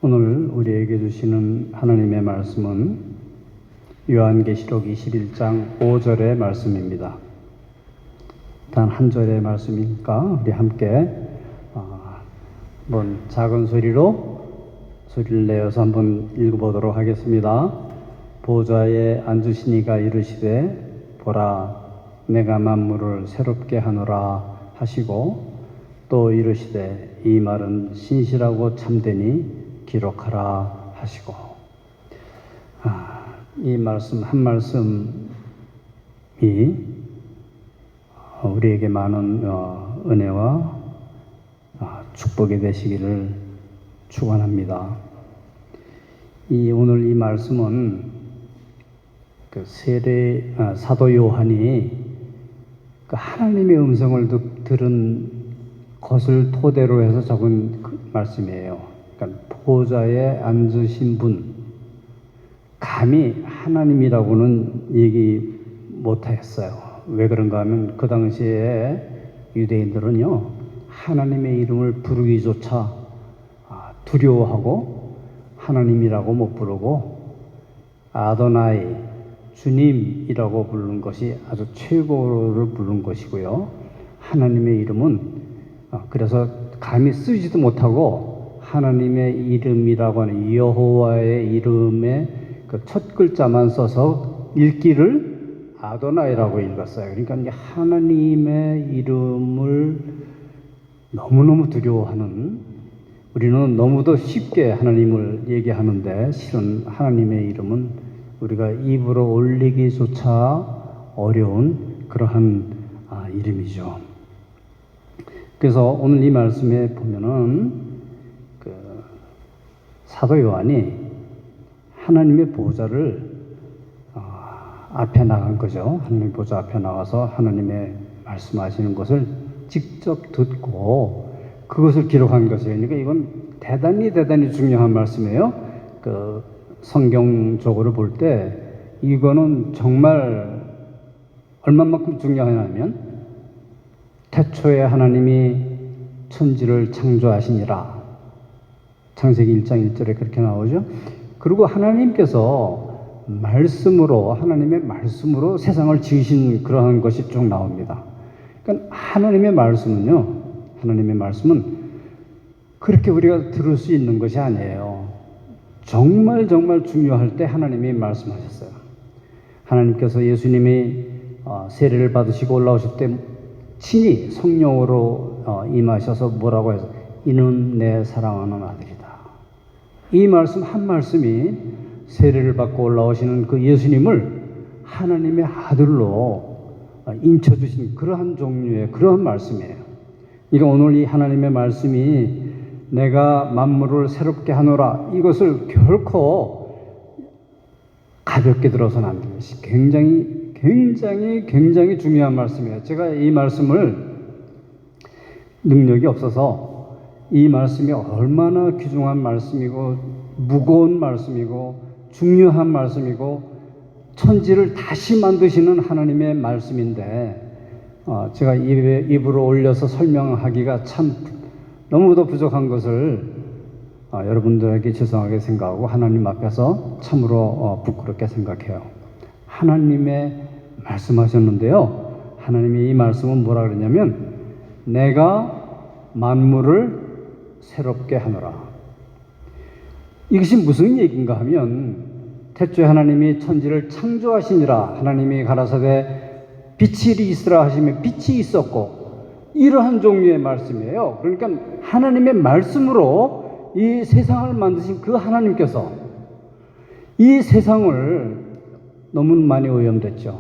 오늘 우리에게 주시는 하나님의 말씀은 요한계시록 21장 5절의 말씀입니다. 단 한 절의 말씀이니까 우리 함께 한번 작은 소리를 내어서 한번 읽어보도록 하겠습니다. 보좌에 앉으신 이가 이르시되 보라 내가 만물을 새롭게 하노라 하시고 또 이르시되 이 말은 신실하고 참되니 기록하라 하시고 이 말씀 한 말씀이 우리에게 많은 은혜와 축복이 되시기를 축원합니다. 오늘 이 말씀은 사도 요한이 하나님의 음성을 들은 것을 토대로 해서 적은 말씀이에요. 그러니까 보좌에 앉으신 분, 감히 하나님이라고는 얘기 못했어요. 왜 그런가 하면 그 당시에 유대인들은요, 하나님의 이름을 부르기조차 두려워하고 하나님이라고 못 부르고 아도나이, 주님이라고 부르는 것이 아주 최고를 부르는 것이고요. 하나님의 이름은 그래서 감히 쓰지도 못하고 하나님의 이름이라고 하는 여호와의 이름의 그 첫 글자만 써서 읽기를 아도나이라고 읽었어요. 그러니까 하나님의 이름을 너무너무 두려워하는, 우리는 너무도 쉽게 하나님을 얘기하는데 실은 하나님의 이름은 우리가 입으로 올리기조차 어려운 그러한 이름이죠. 그래서 오늘 이 말씀에 보면은 사도 요한이 하나님의 보좌를 앞에 나간 거죠. 하나님의 보좌 앞에 나가서 하나님의 말씀하시는 것을 직접 듣고 그것을 기록한 것이에요. 그러니까 이건 대단히 중요한 말씀이에요. 성경적으로 볼 때 이거는 정말 얼마만큼 중요하냐면 태초에 하나님이 천지를 창조하시니라. 창세기 1장 1절에 그렇게 나오죠. 그리고 하나님께서 하나님의 말씀으로 세상을 지으신 그러한 것이 쭉 나옵니다. 그러니까 하나님의 말씀은 그렇게 우리가 들을 수 있는 것이 아니에요. 정말 중요할 때 하나님이 말씀하셨어요. 하나님께서 예수님이 세례를 받으시고 올라오실 때 친히 성령으로 임하셔서 뭐라고 해서 이는 내 사랑하는 아들이다. 이 말씀 한 말씀이 세례를 받고 올라오시는 그 예수님을 하나님의 아들로 인쳐주신 그러한 종류의 그러한 말씀이에요. 이거 오늘 이 하나님의 말씀이 내가 만물을 새롭게 하노라, 이것을 결코 가볍게 들어서는 안 됩니다. 굉장히 중요한 말씀이에요. 제가 이 말씀을 능력이 없어서 이 말씀이 얼마나 귀중한 말씀이고 무거운 말씀이고 중요한 말씀이고 천지를 다시 만드시는 하나님의 말씀인데 제가 입으로 올려서 설명하기가 참 너무도 부족한 것을 여러분들에게 죄송하게 생각하고 하나님 앞에서 참으로 부끄럽게 생각해요. 하나님의 말씀하셨는데요. 하나님이 이 말씀은 뭐라 그러냐면 내가 만물을 새롭게 하노라. 이것이 무슨 얘기인가 하면 태초에 하나님이 천지를 창조하시니라. 하나님이 가라사대 빛이 있으라 하시면 빛이 있었고, 이러한 종류의 말씀이에요. 그러니까 하나님의 말씀으로 이 세상을 만드신 그 하나님께서 이 세상을 너무 많이 오염됐죠.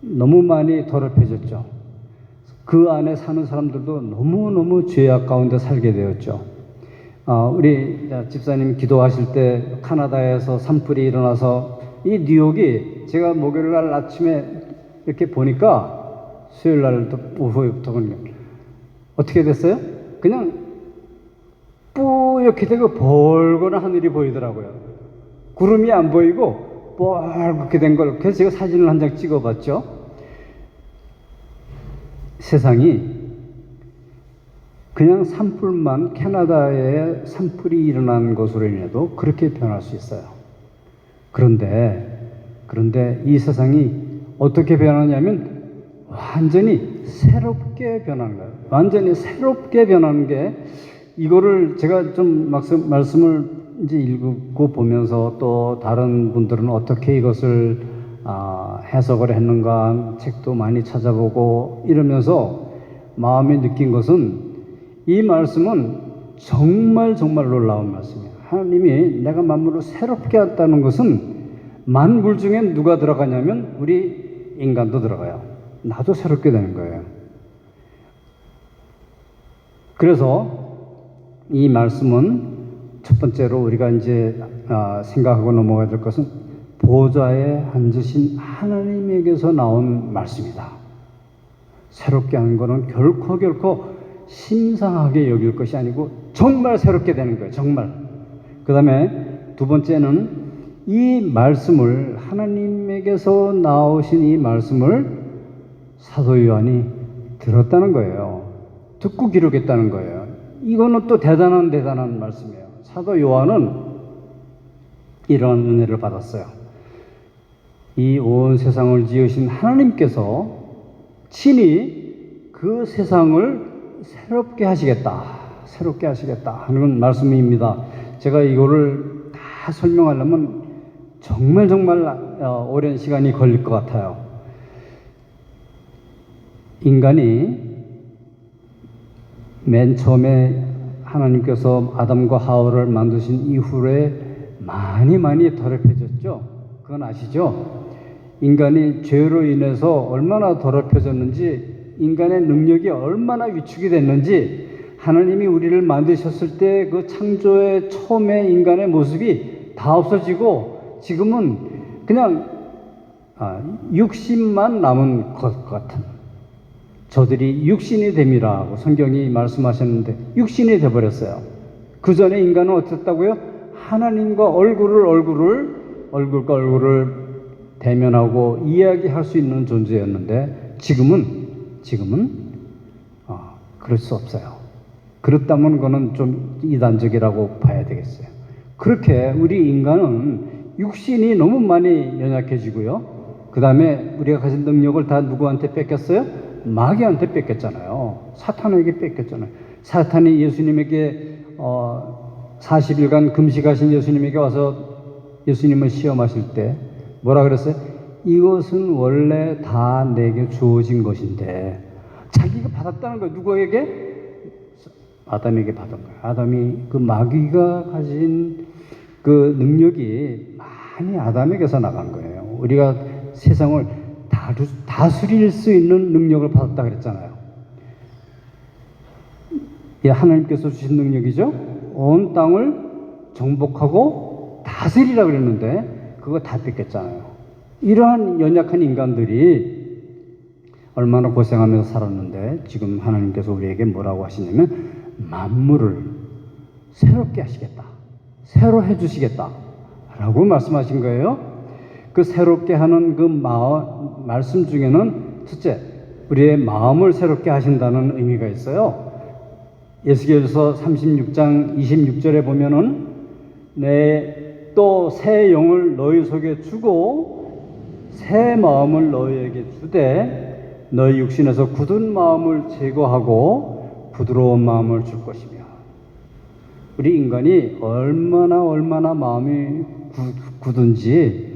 너무 많이 더럽혀졌죠. 그 안에 사는 사람들도 너무너무 죄악 가운데 살게 되었죠. 우리 집사님 기도하실 때 카나다에서 산불이 일어나서 이 뉴욕이 제가 목요일 날 아침에 이렇게 보니까 수요일 날 오후부터 보니까 어떻게 됐어요? 그냥 뿌옇게 되고 벌거나 하늘이 보이더라고요. 구름이 안 보이고 뻘겋게 된 걸, 그래서 제가 사진을 한 장 찍어봤죠. 세상이 그냥 산불만 캐나다에 산불이 일어난 것으로 인해도 그렇게 변할 수 있어요. 그런데 이 세상이 어떻게 변하냐면 완전히 새롭게 변하는 거예요. 완전히 새롭게 변하는 게 이거를 제가 좀 말씀을 이제 읽고 보면서 또 다른 분들은 어떻게 이것을 해석을 했는가 책도 많이 찾아보고 이러면서 마음에 느낀 것은 이 말씀은 정말 놀라운 말씀이에요. 하나님이 내가 만물을 새롭게 했다는 것은 만물 중에 누가 들어가냐면 우리 인간도 들어가요. 나도 새롭게 되는 거예요. 그래서 이 말씀은 첫 번째로 우리가 이제 생각하고 넘어가야 될 것은 보좌에 앉으신 하나님에게서 나온 말씀이다. 새롭게 하는 것은 결코 심상하게 여길 것이 아니고 정말 새롭게 되는 거예요. 정말. 그 다음에 두 번째는 이 말씀을 하나님에게서 나오신 이 말씀을 사도 요한이 들었다는 거예요. 듣고 기록했다는 거예요. 이거는 또 대단한 말씀이에요. 사도 요한은 이런 은혜를 받았어요. 이 온 세상을 지으신 하나님께서 친히 그 세상을 새롭게 하시겠다 하는 말씀입니다. 제가 이거를 다 설명하려면 정말 오랜 시간이 걸릴 것 같아요. 인간이 맨 처음에 하나님께서 아담과 하와를 만드신 이후에 많이 더럽혀졌죠. 그건 아시죠? 인간이 죄로 인해서 얼마나 더럽혀졌는지, 인간의 능력이 얼마나 위축이 됐는지, 하나님이 우리를 만드셨을 때 그 창조의 처음에 인간의 모습이 다 없어지고 지금은 그냥 육신만 남은 것 같은, 저들이 육신이 됨이라고 성경이 말씀하셨는데 육신이 돼버렸어요. 그 전에 인간은 어땠다고요? 하나님과 얼굴과 얼굴을 대면하고 이야기할 수 있는 존재였는데 지금은 그럴 수 없어요. 그렇다면 그거는 좀 이단적이라고 봐야 되겠어요. 그렇게 우리 인간은 육신이 너무 많이 연약해지고요. 그 다음에 우리가 가진 능력을 다 누구한테 뺏겼어요? 마귀한테 뺏겼잖아요. 사탄에게 뺏겼잖아요. 사탄이 예수님에게 40일간 금식하신 예수님에게 와서 예수님을 시험하실 때 뭐라 그랬어요? 이것은 원래 다 내게 주어진 것인데, 자기가 받았다는 거예요. 누구에게? 아담에게 받은 거예요. 아담이 그 마귀가 가진 그 능력이 많이 아담에게서 나간 거예요. 우리가 세상을 다스릴 수 있는 능력을 받았다 그랬잖아요. 이 하나님께서 주신 능력이죠. 온 땅을 정복하고 다스리라 그랬는데 그거 다 뺏겼잖아요. 이러한 연약한 인간들이 얼마나 고생하면서 살았는데 지금 하나님께서 우리에게 뭐라고 하시냐면 만물을 새롭게 하시겠다, 새로 해주시겠다 라고 말씀하신 거예요. 그 새롭게 하는 그 말씀 중에는 첫째, 우리의 마음을 새롭게 하신다는 의미가 있어요. 에스겔서 36장 26절에 보면은 내 또 새 영을 너희 속에 주고 새 마음을 너희에게 주되 너희 육신에서 굳은 마음을 제거하고 부드러운 마음을 줄 것이며. 우리 인간이 얼마나 마음이 굳은지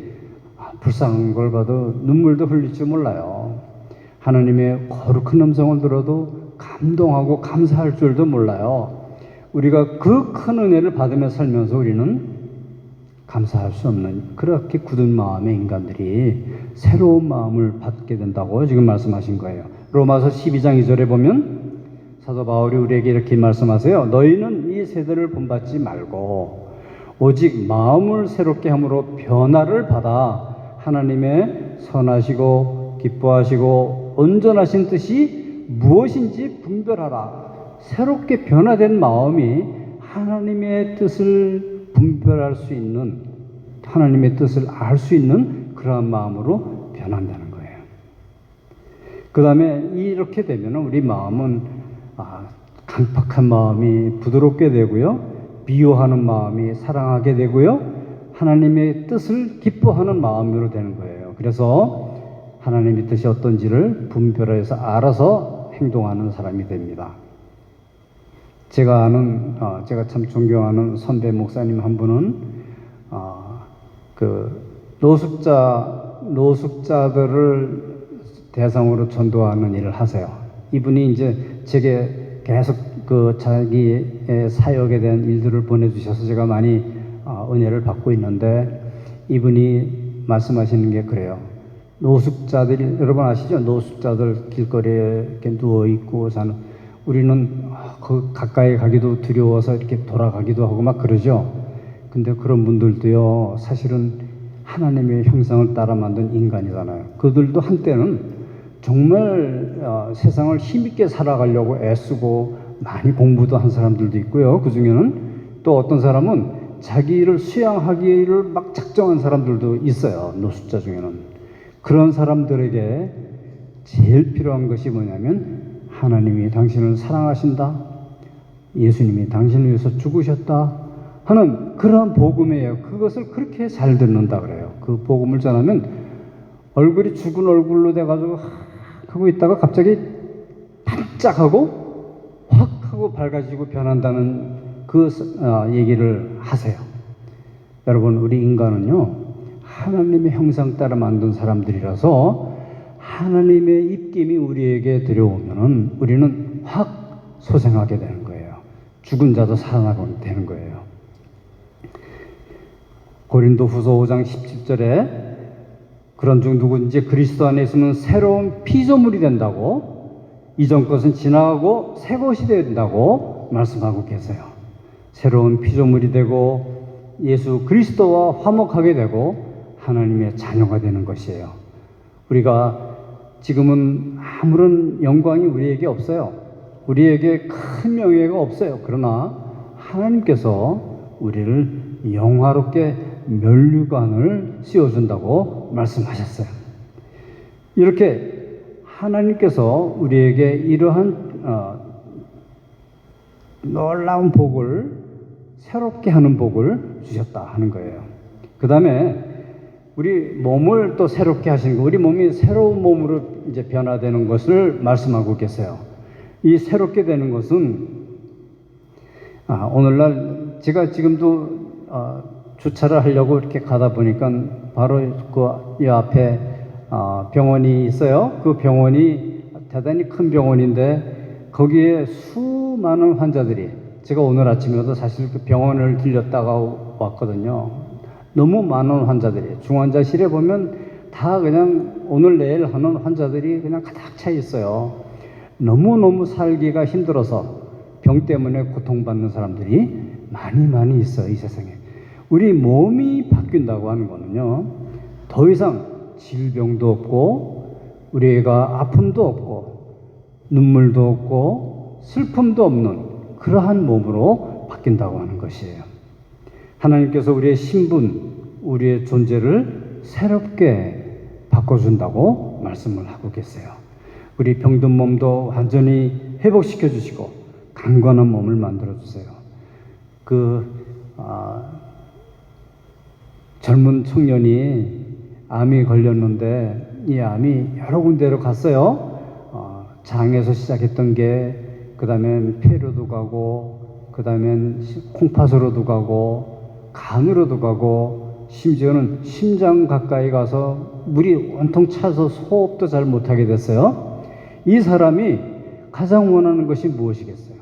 불쌍한 걸 봐도 눈물도 흘릴 줄 몰라요. 하나님의 거룩한 음성을 들어도 감동하고 감사할 줄도 몰라요. 우리가 그 큰 은혜를 받으며 살면서 우리는 감사할 수 없는 그렇게 굳은 마음의 인간들이 새로운 마음을 받게 된다고 지금 말씀하신 거예요. 로마서 12장 2절에 보면 사도 바울이 우리에게 이렇게 말씀하세요. 너희는 이 세대를 본받지 말고 오직 마음을 새롭게 함으로 변화를 받아 하나님의 선하시고 기뻐하시고 온전하신 뜻이 무엇인지 분별하라. 새롭게 변화된 마음이 하나님의 뜻을 분별할 수 있는, 하나님의 뜻을 알 수 있는 그러한 마음으로 변한다는 거예요. 그 다음에 이렇게 되면 우리 마음은 강팍한 마음이 부드럽게 되고요. 미워하는 마음이 사랑하게 되고요. 하나님의 뜻을 기뻐하는 마음으로 되는 거예요. 그래서 하나님의 뜻이 어떤지를 분별해서 알아서 행동하는 사람이 됩니다. 제가 참 존경하는 선배 목사님 한 분은 노숙자들을 대상으로 전도하는 일을 하세요. 이분이 이제 제게 계속 자기의 사역에 대한 일들을 보내주셔서 제가 많이 은혜를 받고 있는데, 이분이 말씀하시는 게 그래요. 노숙자들이, 여러분 아시죠? 노숙자들 길거리에 이렇게 누워있고 사는, 우리는 가까이 가기도 두려워서 이렇게 돌아가기도 하고 막 그러죠. 근데 그런 분들도요, 사실은 하나님의 형상을 따라 만든 인간이잖아요. 그들도 한때는 정말 세상을 힘있게 살아가려고 애쓰고 많이 공부도 한 사람들도 있고요. 그 중에는 또 어떤 사람은 자기를 수양하기를 막 작정한 사람들도 있어요. 노숙자 중에는. 그런 사람들에게 제일 필요한 것이 뭐냐면, 하나님이 당신을 사랑하신다, 예수님이 당신을 위해서 죽으셨다 하는 그러한 복음이에요. 그것을 그렇게 잘 듣는다 그래요. 그 복음을 전하면 얼굴이 죽은 얼굴로 돼가지고 하고 있다가 갑자기 반짝하고 확 하고 밝아지고 변한다는 얘기를 하세요. 여러분, 우리 인간은요, 하나님의 형상 따라 만든 사람들이라서 하나님의 입김이 우리에게 들여오면은 우리는 확 소생하게 되는 거예요. 죽은 자도 살아나게 되는 거예요. 고린도후서 5장 17절에 그런 중 누구든지 그리스도 안에 있으면 새로운 피조물이 된다고, 이전 것은 지나가고 새 것이 된다고 말씀하고 계세요. 새로운 피조물이 되고 예수 그리스도와 화목하게 되고 하나님의 자녀가 되는 것이에요. 우리가 지금은 아무런 영광이 우리에게 없어요. 우리에게 큰 명예가 없어요. 그러나 하나님께서 우리를 영화롭게 면류관을 씌워준다고 말씀하셨어요. 이렇게 하나님께서 우리에게 이러한 놀라운 복을, 새롭게 하는 복을 주셨다 하는 거예요. 그 다음에 우리 몸을 또 새롭게 하시는 거, 우리 몸이 새로운 몸으로 이제 변화되는 것을 말씀하고 계세요. 이 새롭게 되는 것은 오늘날 제가 지금도 주차를 하려고 이렇게 가다 보니까 바로 이 앞에 병원이 있어요. 그 병원이 대단히 큰 병원인데 거기에 수많은 환자들이, 제가 오늘 아침에도 사실 그 병원을 들렸다가 왔거든요. 너무 많은 환자들이, 중환자실에 보면 다 그냥 오늘 내일 하는 환자들이 그냥 가득 차 있어요. 너무너무 살기가 힘들어서 병 때문에 고통받는 사람들이 많이 있어요, 이 세상에. 우리 몸이 바뀐다고 하는 거는요, 더 이상 질병도 없고 우리가 아픔도 없고 눈물도 없고 슬픔도 없는 그러한 몸으로 바뀐다고 하는 것이에요. 하나님께서 우리의 신분, 우리의 존재를 새롭게 바꿔준다고 말씀을 하고 계세요. 우리 병든 몸도 완전히 회복시켜 주시고 강건한 몸을 만들어 주세요. 젊은 청년이 암이 걸렸는데 이 암이 여러 군데로 갔어요. 장에서 시작했던 게 그 다음엔 폐로도 가고, 그 다음엔 콩팥으로도 가고, 간으로도 가고, 심지어는 심장 가까이 가서 물이 온통 차서 호흡도 잘 못하게 됐어요. 이 사람이 가장 원하는 것이 무엇이겠어요?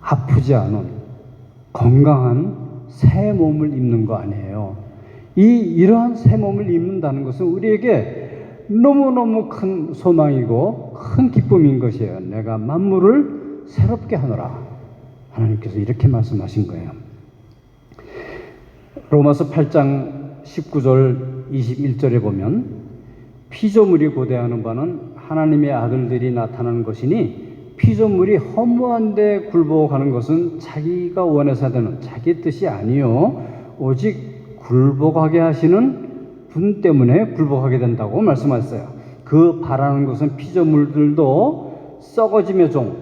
아프지 않은 건강한 새 몸을 입는 거 아니에요. 이러한 새 몸을 입는다는 것은 우리에게 너무너무 큰 소망이고 큰 기쁨인 것이에요. 내가 만물을 새롭게 하노라. 하나님께서 이렇게 말씀하신 거예요. 로마서 8장 19절 21절에 보면 피조물이 고대하는 바는 하나님의 아들들이 나타나는 것이니 피조물이 허무한데 굴복하는 것은 자기가 원해서 되는 자기 뜻이 아니요 오직 굴복하게 하시는 분 때문에 굴복하게 된다고 말씀하셨어요. 그 바라는 것은 피조물들도 썩어짐의 종,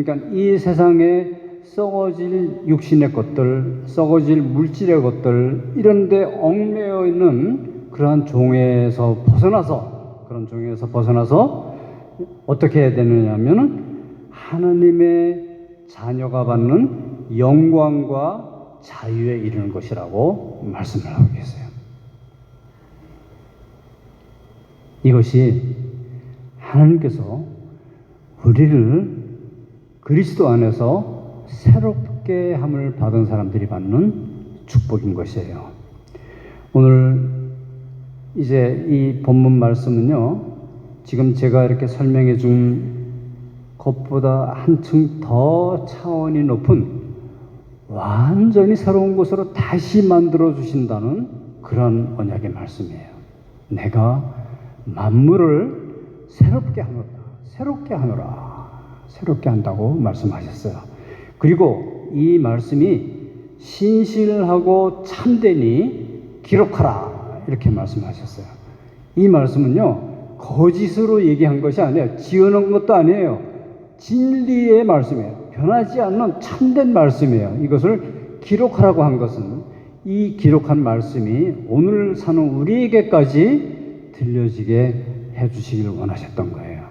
그러니까 이 세상에 썩어질 육신의 것들, 썩어질 물질의 것들, 이런 데 얽매여 있는 그러한 종에서 벗어나서, 그런 종에서 벗어나서 어떻게 해야 되느냐 하면은 하나님의 자녀가 받는 영광과 자유에 이르는 것이라고 말씀을 하고 계세요. 이것이 하나님께서 우리를 그리스도 안에서 새롭게 함을 받은 사람들이 받는 축복인 것이에요. 오늘 이제 이 본문 말씀은요, 지금 제가 이렇게 설명해 준 것보다 한층 더 차원이 높은 완전히 새로운 것으로 다시 만들어 주신다는 그런 언약의 말씀이에요. 내가 만물을 새롭게 하노라, 새롭게 하노라, 새롭게 한다고 말씀하셨어요. 그리고 이 말씀이 신실하고 참되니 기록하라, 이렇게 말씀하셨어요. 이 말씀은요, 거짓으로 얘기한 것이 아니에요. 지어놓은 것도 아니에요. 진리의 말씀이에요. 변하지 않는 참된 말씀이에요. 이것을 기록하라고 한 것은 이 기록한 말씀이 오늘 사는 우리에게까지 들려지게 해주시길 원하셨던 거예요.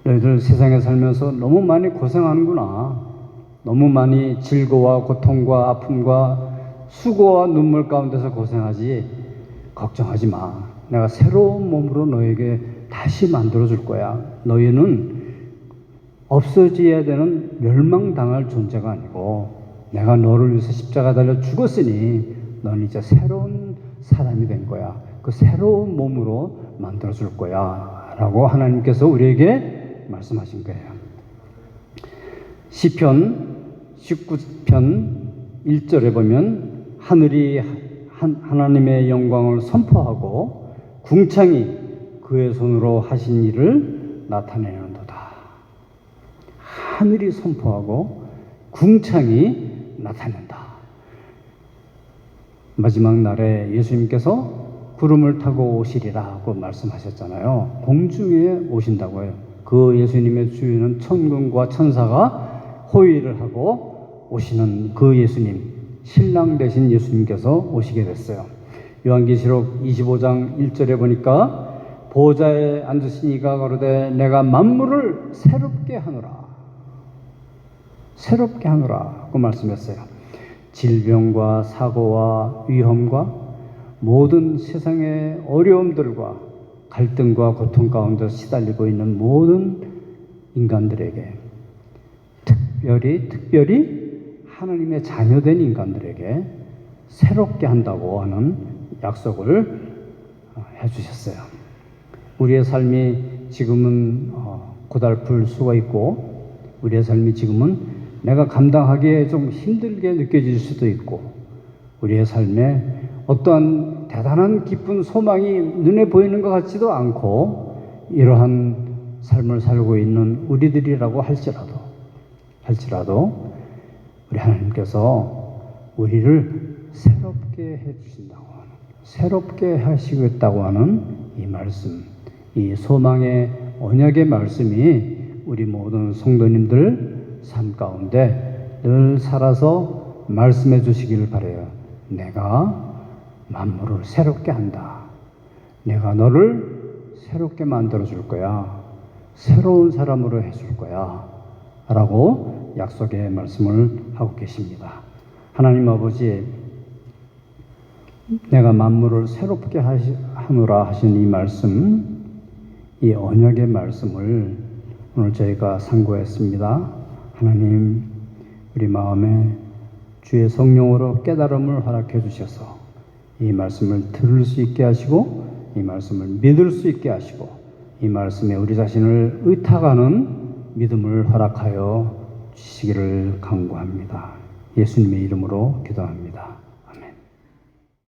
너희들 세상에 살면서 너무 많이 고생하는구나. 너무 많이 질고와 고통과 아픔과 수고와 눈물 가운데서 고생하지. 걱정하지 마. 내가 새로운 몸으로 너에게 다시 만들어줄 거야. 너희는 없어져야 되는 멸망당할 존재가 아니고 내가 너를 위해서 십자가 달려 죽었으니 너는 이제 새로운 사람이 된 거야. 그 새로운 몸으로 만들어줄 거야 라고 하나님께서 우리에게 말씀하신 거예요. 시편 19편 1절에 보면 하늘이 하나님의 영광을 선포하고 궁창이 그의 손으로 하신 일을 나타내는도다. 하늘이 선포하고 궁창이 나타낸다. 마지막 날에 예수님께서 구름을 타고 오시리라고 말씀하셨잖아요. 공중에 오신다고 해요. 그 예수님의 주위는 천군과 천사가 호위를 하고 오시는 그 예수님, 신랑 되신 예수님께서 오시게 됐어요. 요한계시록 25장 1절에 보니까 보좌에 앉으신 이가 가로되 내가 만물을 새롭게 하노라. 새롭게 하노라고 말씀했어요. 질병과 사고와 위험과 모든 세상의 어려움들과 갈등과 고통 가운데 시달리고 있는 모든 인간들에게 특별히 하나님의 자녀된 인간들에게 새롭게 한다고 하는 약속을 해주셨어요. 우리의 삶이 지금은 고달플 수가 있고 우리의 삶이 지금은 내가 감당하기에 좀 힘들게 느껴질 수도 있고 우리의 삶에 어떠한 대단한 기쁜 소망이 눈에 보이는 것 같지도 않고 이러한 삶을 살고 있는 우리들이라고 할지라도 우리 하나님께서 우리를 새롭게 해주신다고 하는, 새롭게 하시겠다고 하는 이 말씀, 이 소망의 언약의 말씀이 우리 모든 성도님들 삶 가운데 늘 살아서 말씀해 주시기를 바라요. 내가 만물을 새롭게 한다. 내가 너를 새롭게 만들어 줄 거야. 새로운 사람으로 해줄 거야. 라고 약속의 말씀을 하고 계십니다. 하나님 아버지, 내가 만물을 새롭게 하노라 하신 이 말씀, 이 언약의 말씀을 오늘 저희가 상고했습니다. 하나님, 우리 마음에 주의 성령으로 깨달음을 허락해 주셔서 이 말씀을 들을 수 있게 하시고 이 말씀을 믿을 수 있게 하시고 이 말씀에 우리 자신을 의탁하는 믿음을 허락하여 주시기를 간구합니다. 예수님의 이름으로 기도합니다.